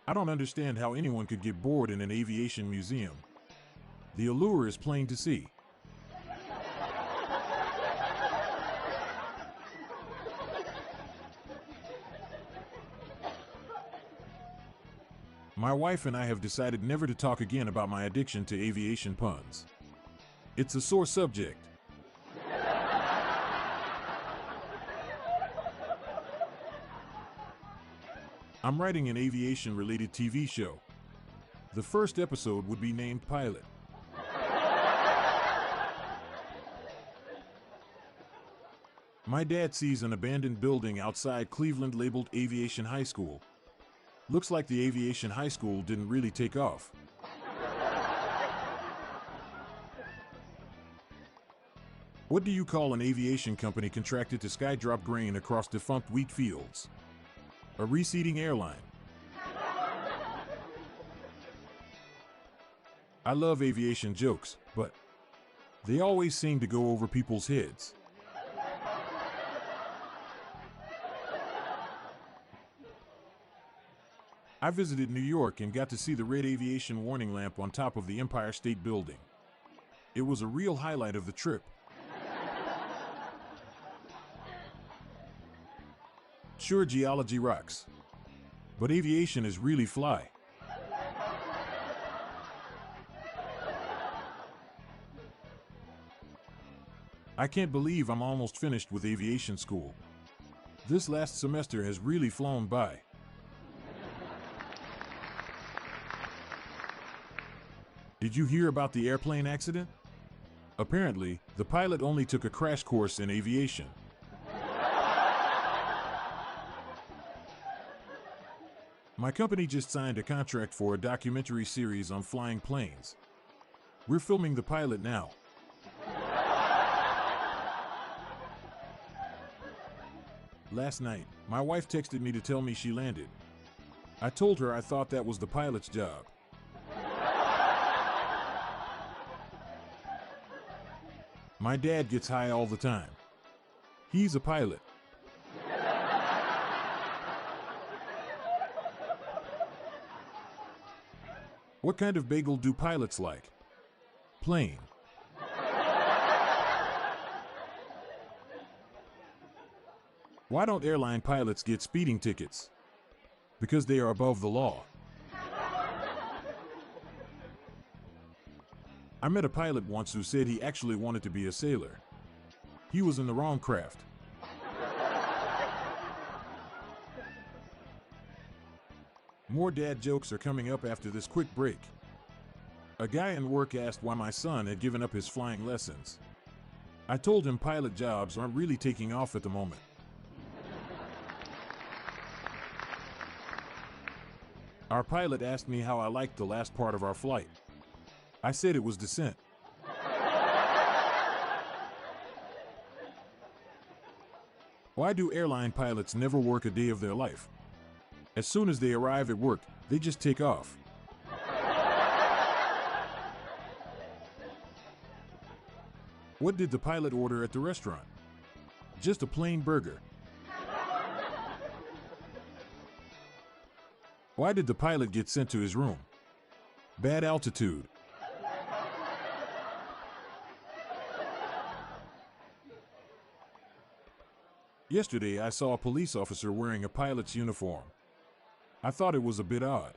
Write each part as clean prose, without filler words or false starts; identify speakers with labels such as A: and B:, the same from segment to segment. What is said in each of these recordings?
A: I don't understand how anyone could get bored in an aviation museum. The allure is plain to see. My wife and I have decided never to talk again about my addiction to aviation puns. It's a sore subject. I'm writing an aviation-related TV show. The first episode would be named Pilot. My dad sees an abandoned building outside Cleveland labeled Aviation High School. Looks like the Aviation High School didn't really take off. What do you call an aviation company contracted to skydrop grain across defunct wheat fields? A reseeding airline. I love aviation jokes, but they always seem to go over people's heads. I visited New York and got to see the red aviation warning lamp on top of the Empire State Building. It was a real highlight of the trip. Sure, geology rocks, but aviation is really fly. I can't believe I'm almost finished with aviation school. This last semester has really flown by. Did you hear about the airplane accident? Apparently, the pilot only took a crash course in aviation. My company just signed a contract for a documentary series on flying planes. We're filming the pilot now. Last night, my wife texted me to tell me she landed. I told her I thought that was the pilot's job. My dad gets high all the time. He's a pilot. What kind of bagel do pilots like? Plain. Why don't airline pilots get speeding tickets? Because they are above the law. I met a pilot once who said he actually wanted to be a sailor. He was in the wrong craft. More dad jokes are coming up after this quick break. A guy in work asked why my son had given up his flying lessons. I told him pilot jobs aren't really taking off at the moment. Our pilot asked me how I liked the last part of our flight. I said it was descent. Why do airline pilots never work a day of their life? As soon as they arrive at work, they just take off. What did the pilot order at the restaurant? Just a plain burger. Why did the pilot get sent to his room? Bad altitude. Yesterday, I saw a police officer wearing a pilot's uniform. I thought it was a bit odd.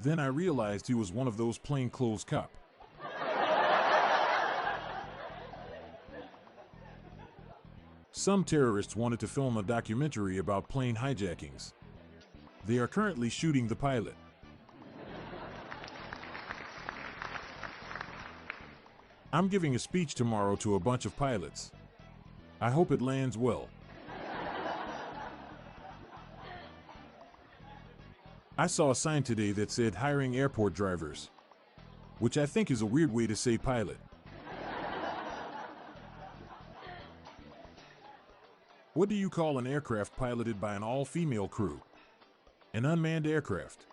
A: Then I realized he was one of those plainclothes cops. Some terrorists wanted to film a documentary about plane hijackings. They are currently shooting the pilot. I'm giving a speech tomorrow to a bunch of pilots. I hope it lands well. I saw a sign today that said hiring airport drivers, which I think is a weird way to say pilot. What do you call an aircraft piloted by an all-female crew? An unmanned aircraft.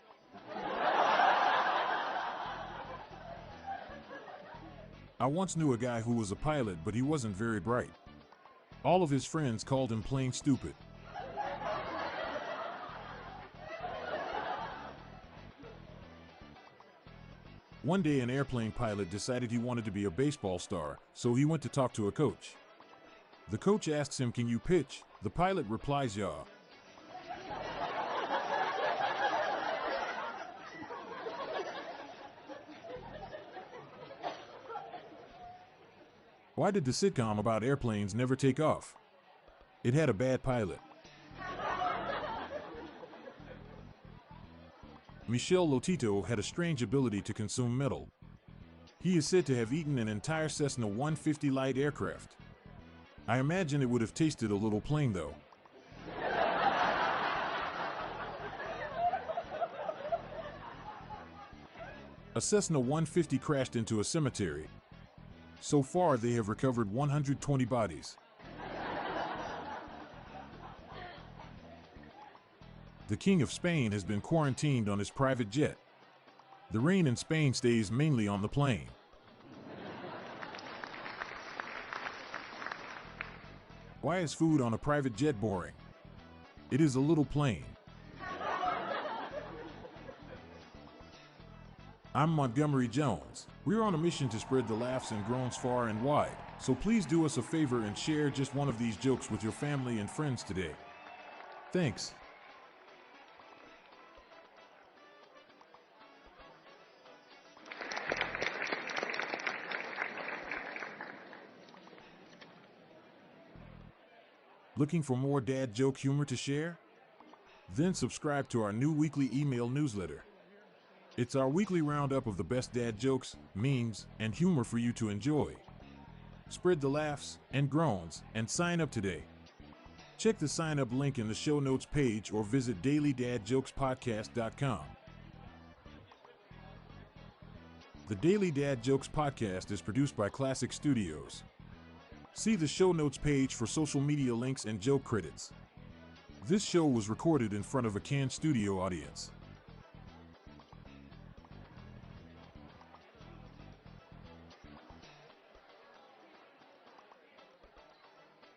A: I once knew a guy who was a pilot, but he wasn't very bright. All of his friends called him plain stupid. One day, an airplane pilot decided he wanted to be a baseball star, so he went to talk to a coach. The coach asks him, "Can you pitch?" The pilot replies, "Yeah." Why did the sitcom about airplanes never take off? It had a bad pilot. Michel Lotito had a strange ability to consume metal. He is said to have eaten an entire Cessna 150 light aircraft. I imagine it would have tasted a little plain though. A Cessna 150 crashed into a cemetery. So far, they have recovered 120 bodies. The King of Spain has been quarantined on his private jet. The rain in Spain stays mainly on the plane. Why is food on a private jet boring? It is a little plain. I'm Montgomery Jones. We're on a mission to spread the laughs and groans far and wide, so please do us a favor and share just one of these jokes with your family and friends today. Thanks. Looking for more dad joke humor to share? Then subscribe to our new weekly email newsletter. It's our weekly roundup of the best dad jokes, memes, and humor for you to enjoy. Spread the laughs and groans and sign up today. Check the sign up link in the show notes page or visit dailydadjokespodcast.com. The Daily Dad Jokes Podcast is produced by Classic Studios. See the show notes page for social media links and joke credits. This show was recorded in front of a canned studio audience.